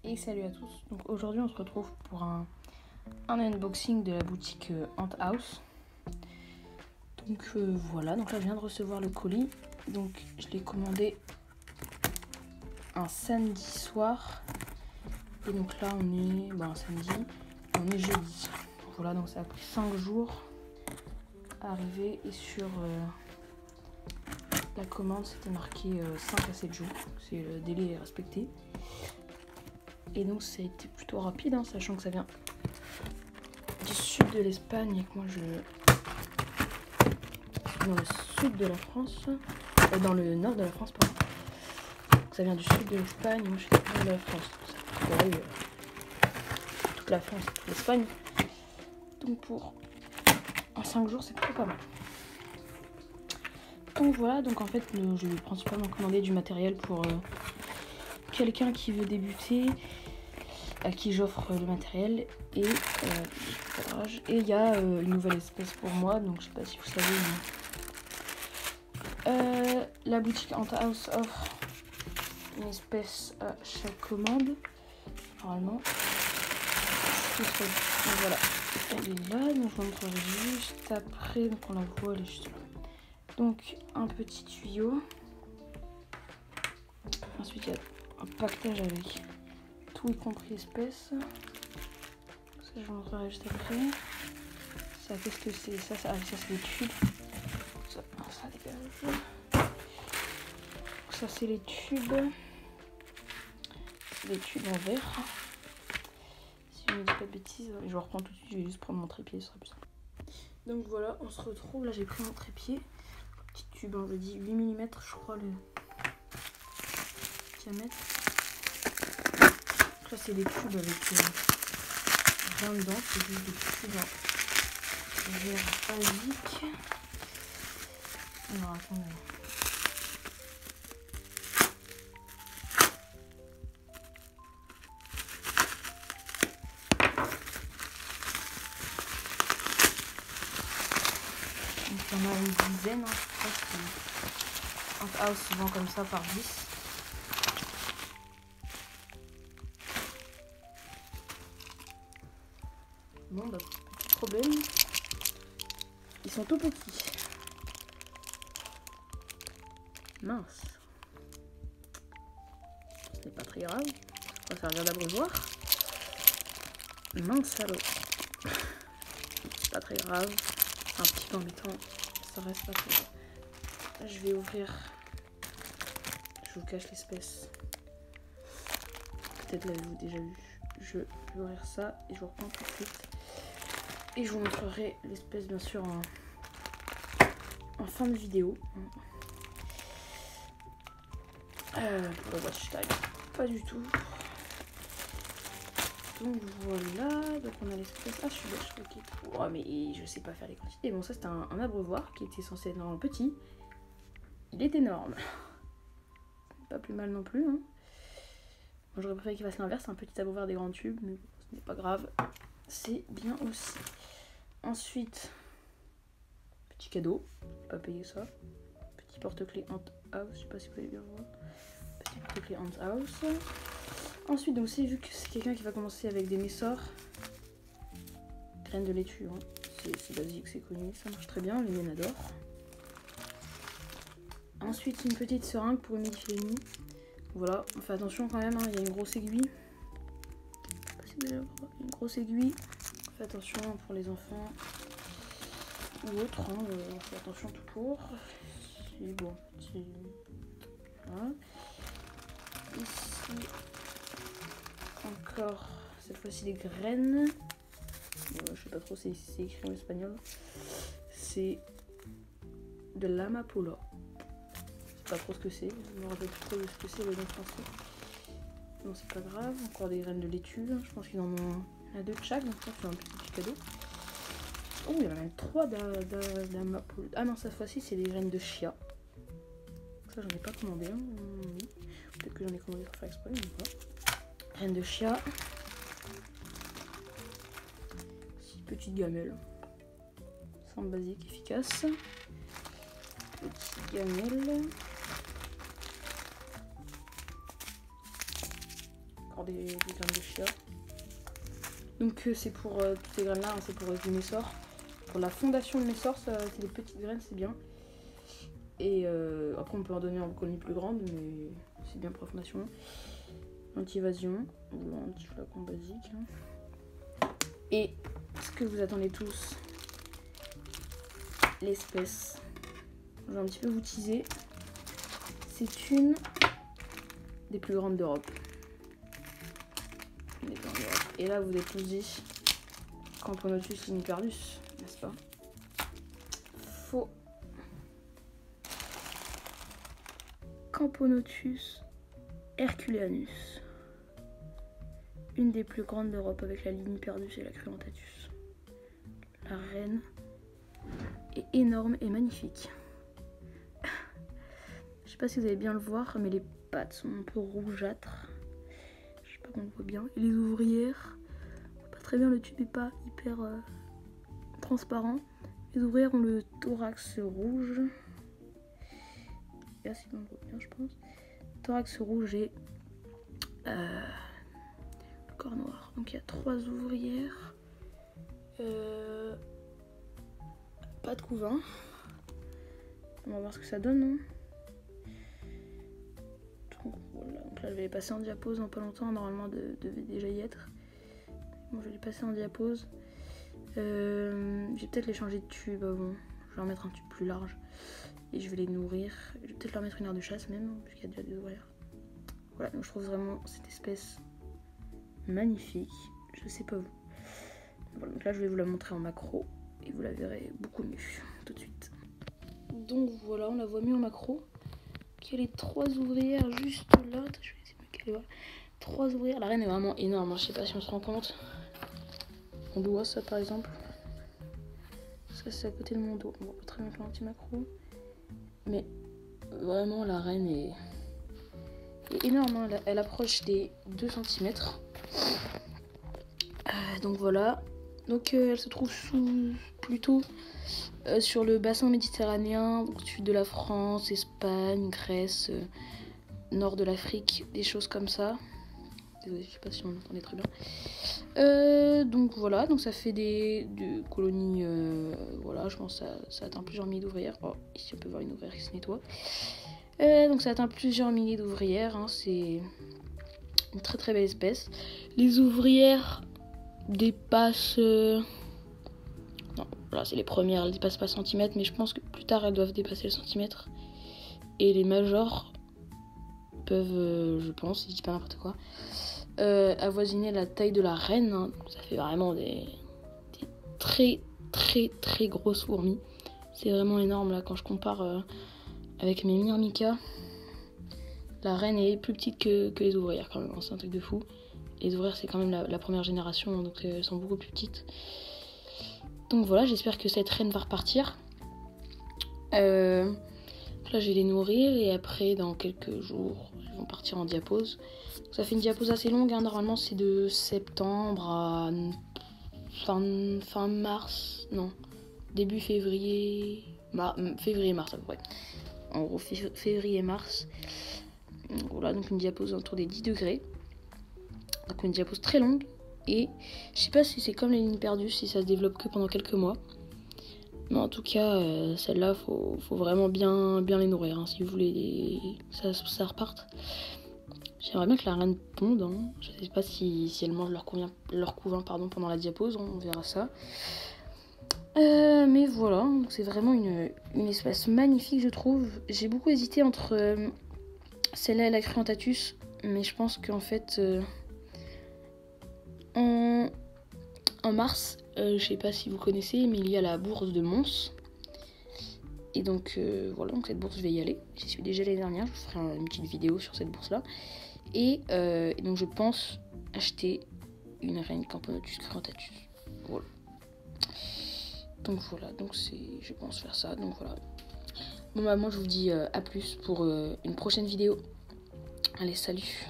Et salut à tous. Donc aujourd'hui on se retrouve pour un unboxing de la boutique Ant House. Donc voilà, donc là je viens de recevoir le colis. Donc je l'ai commandé un samedi soir. Et donc là on est un samedi, on est jeudi. Voilà, donc ça a pris 5 jours à arriver et sur la commande c'était marqué 5 à 7 jours. C'est le délai respecté. Et donc ça a été plutôt rapide, hein, sachant que ça vient du sud de l'Espagne et que moi je... dans le sud de la France, dans le nord de la France, pardon. Donc ça vient du sud de l'Espagne et moi je suis dans le nord de la France. Ça fait toute la France et toute l'Espagne. Donc pour en 5 jours c'est plutôt pas mal. Donc voilà, donc en fait je vais principalement commander du matériel pour quelqu'un qui veut débuter, à qui j'offre le matériel et il y a une nouvelle espèce pour moi, donc je sais pas si vous savez, mais la boutique Ant House offre une espèce à chaque commande normalement. Donc voilà, elle est là, donc je vous montrerai juste après, donc on la voit, elle est juste là. Donc un petit tuyau, ensuite il y a un pactage avec tout y compris espèces. Ça je vous montrerai juste après. Ça, qu'est-ce que c'est? Ça c'est les tubes. Ça dégage. Ça c'est les tubes. Les tubes en verre. Si je ne dis pas de bêtises, je vais reprendre tout de suite, je vais juste prendre mon trépied, ce sera plus simple. Donc voilà, on se retrouve. Là j'ai pris mon trépied. Petit tube, on va dire 8 mm, je crois, le diamètre. Là c'est des tubes avec rien dedans, c'est juste des tubes en verre basique. Alors attendez. Donc il y en a une dizaine, hein, je crois que Ant House se vend comme ça par 10. Bon bah petit problème, ils sont tout petits. Mince. C'est pas très grave, ça va servir d'abreuvoir. Mince alors. C'est pas très grave, c'est un petit peu embêtant, ça reste pas très grave. Là, je vais ouvrir, je vous cache l'espèce. Peut-être l'avez-vous déjà vu. Je vais ouvrir ça et je vous reprends tout de suite. Et je vous montrerai l'espèce bien sûr en fin de vidéo. Pour le watch time, pas du tout. Donc voilà, donc on a l'espèce. Ah, je suis bête, ok. Oh, mais je sais pas faire les quantités. Bon, ça c'était un abreuvoir qui était censé être vraiment petit. Il est énorme. Pas plus mal non plus. Hein. Moi j'aurais préféré qu'il fasse l'inverse, un petit abreuvoir des grands tubes, mais ce n'est pas grave. C'est bien aussi. Ensuite, petit cadeau, j'ai pas payé ça. Petit porte-clés Ant House, je sais pas si vous allez bien voir. Petit porte-clés Ant House. Ensuite, donc vu que c'est quelqu'un qui va commencer avec des messors, graines de laitue, hein. C'est basique, c'est connu, ça marche très bien, les miennes adorent. Ensuite, une petite seringue pour humidifier les nids. Voilà, on fait attention quand même, hein, il y a une grosse aiguille. Je sais pas si vous allez voir, une grosse aiguille. On fait attention pour les enfants ou autres, hein, on fait attention tout court. C'est bon, petit. Voilà. Ici, encore, cette fois-ci des graines. Je sais pas trop si c'est écrit en espagnol. C'est de l'amapola. Je sais pas trop ce que c'est. Je me rappelle plus trop de ce que c'est le nom français. Non, c'est pas grave. Encore des graines de laitue. Je pense qu'ils en ont un deux de chaque. Donc ça, c'est un petit cadeau. Oh, il y en a même 3 d'amapola. Ah non, cette fois-ci, c'est des graines de chia. Ça, j'en ai pas commandé. Hein. Peut-être que j'en ai commandé pour faire exprès, mais voilà. Graines de chia. 6 petites gamelles. Simple, basique, efficace. Petites gamelles. Encore avoir des graines de chia. Donc c'est pour toutes ces graines là, hein, c'est pour du Messor. Pour la fondation de Messor, c'est des petites graines, c'est bien. Et après on peut en donner en colonie plus grande, mais c'est bien pour la fondation. Anti-évasion, ou un petit flacon basique. Et ce que vous attendez tous, l'espèce. Je vais un petit peu vous teaser. C'est une des plus grandes d'Europe. Et là vous êtes tous dit Camponotus liniperdus, n'est-ce pas? Faux. Camponotus herculeanus. Une des plus grandes d'Europe avec la liniperdus et la cruentatus. La reine est énorme et magnifique. Je sais pas si vous allez bien le voir, mais les pattes sont un peu rougeâtres. Je sais pas qu'on le voit bien. Et les ouvrières, on voit pas très bien, le tube est pas hyper transparent. Les ouvrières ont le thorax rouge. Et là, c'est on le voit bien, je pense. Thorax rouge et le corps noir. Donc il y a 3 ouvrières. Pas de couvain. On va voir ce que ça donne. Hein. Donc, voilà. Donc là je vais les passer en diapose dans pas longtemps. Normalement devait déjà y être. Bon, je vais les passer en diapose. Je vais peut-être les changer de tube avant. Je vais leur mettre un tube plus large. Et je vais les nourrir. Je vais peut-être leur mettre une aire de chasse même, puisqu'il y a déjà des ouvrières. Voilà, donc je trouve vraiment cette espèce magnifique. Je sais pas vous. Voilà, donc là je vais vous la montrer en macro. Et vous la verrez beaucoup mieux tout de suite. Donc voilà, on la voit mieux en macro. Il y a les 3 ouvrières juste là. Attends, je vais essayer de me caler, voilà. 3 ouvrières. La reine est vraiment énorme, hein. Je sais pas si on se rend compte. On doit ça par exemple. Ça c'est à côté de mon dos. On voit pas très bien le petit macro. Mais vraiment la reine est énorme, hein. Elle approche des 2 cm. Donc voilà. Donc elle se trouve plutôt sur le bassin méditerranéen, au sud de la France, Espagne, Grèce, nord de l'Afrique, des choses comme ça. Désolée, je sais pas si on entendait très bien. Donc voilà, donc ça fait des colonies, voilà, je pense que ça atteint plusieurs milliers d'ouvrières. Oh, ici on peut voir une ouvrière qui se nettoie. Donc ça atteint plusieurs milliers d'ouvrières, hein. C'est une très très belle espèce. Les ouvrières dépassent... Non, là c'est les premières, elles dépassent pas centimètre, mais je pense que plus tard elles doivent dépasser le centimètre. Et les majors peuvent, je pense, si je dis pas n'importe quoi, avoisiner la taille de la reine, hein. Ça fait vraiment des très très très grosses fourmis. C'est vraiment énorme là quand je compare avec mes myrmicas. La reine est plus petite que les ouvrières quand même, hein. C'est un truc de fou. Les ouvrières c'est quand même la première génération, hein, donc elles sont beaucoup plus petites. Donc voilà, j'espère que cette reine va repartir. Là je vais les nourrir et après dans quelques jours ils vont partir en diapose. Ça fait une diapose assez longue, hein. Normalement c'est de septembre à fin mars, non, début février, février-mars à peu près. En gros février-mars. Voilà, donc une diapose autour des 10 degrés. Donc une diapose très longue. Et je sais pas si c'est comme les liniperdus, si ça se développe que pendant quelques mois. Mais en tout cas, celle-là, faut vraiment bien les nourrir, hein, si vous voulez ça reparte. J'aimerais bien que la reine ponde, hein. Je sais pas si elle mange leur couvain pendant la diapose, on verra ça. Mais voilà, c'est vraiment une espèce magnifique, je trouve. J'ai beaucoup hésité entre celle-là et la cruentatus, mais je pense qu'en fait, en mars, je sais pas si vous connaissez, mais il y a la bourse de Mons. Et donc voilà, donc cette bourse je vais y aller. J'y suis déjà l'année dernière, je vous ferai une petite vidéo sur cette bourse là. Et donc je pense acheter une reine Camponotus cruentatus. Voilà. Donc voilà, donc je pense faire ça, donc voilà. Bon bah moi je vous dis à plus pour une prochaine vidéo. Allez, salut.